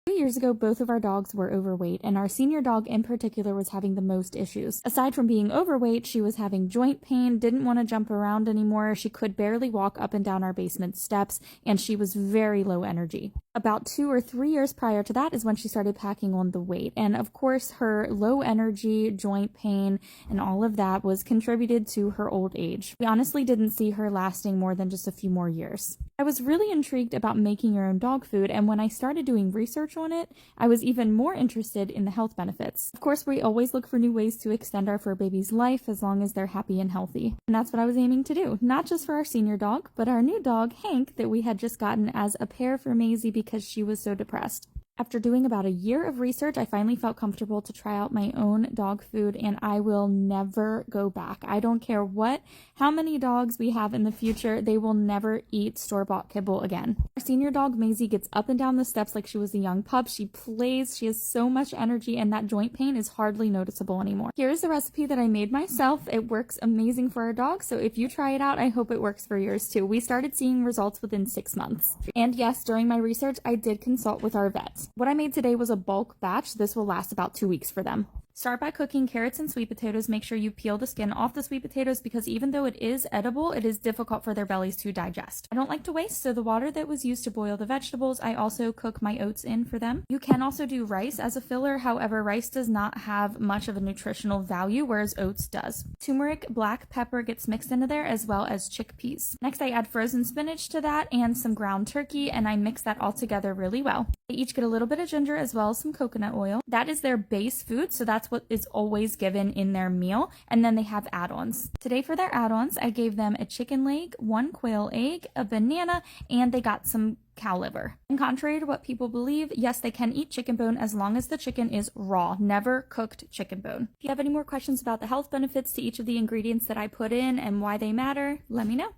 2 years ago, both of our dogs were overweight, and our senior dog in particular was having the most issues. Aside from being overweight, she was having joint pain, didn't want to jump around anymore, she could barely walk up and down our basement steps, and she was very low energy. About 2 or 3 years prior to that is when she started packing on the weight, and of course her low energy, joint pain, and all of that was contributed to her old age. We honestly didn't see her lasting more than just a few more years. I was really intrigued about making your own dog food, and when I started doing research on it, I was even more interested in the health benefits. Of course, we always look for new ways to extend our fur baby's life as long as they're happy and healthy. And that's what I was aiming to do, not just for our senior dog, but our new dog, Hank, that we had just gotten as a pair for Maisie because she was so depressed. After doing about a year of research, I finally felt comfortable to try out my own dog food, and I will never go back. I don't care how many dogs we have in the future, they will never eat store-bought kibble again. Our senior dog, Maisie, gets up and down the steps like she was a young pup. She plays, she has so much energy, and that joint pain is hardly noticeable anymore. Here's the recipe that I made myself. It works amazing for our dog, so if you try it out, I hope it works for yours too. We started seeing results within 6 months. And yes, during my research, I did consult with our vet. What I made today was a bulk batch. This will last about 2 weeks for them. Start by cooking carrots and sweet potatoes. Make sure you peel the skin off the sweet potatoes because even though it is edible, it is difficult for their bellies to digest. I don't like to waste, so the water that was used to boil the vegetables, I also cook my oats in for them. You can also do rice as a filler. However, rice does not have much of a nutritional value, whereas oats does. Turmeric, black pepper gets mixed into there as well as chickpeas. Next, I add frozen spinach to that and some ground turkey, and I mix that all together really well. They each get a little bit of ginger as well as some coconut oil. That is their base food, so that's what is always given in their meal, and then they have add-ons. Today for their add-ons, I gave them a chicken leg, 1 quail egg, a banana, and they got some cow liver. And contrary to what people believe, yes, they can eat chicken bone as long as the chicken is raw, never cooked chicken bone. If you have any more questions about the health benefits to each of the ingredients that I put in and why they matter, let me know.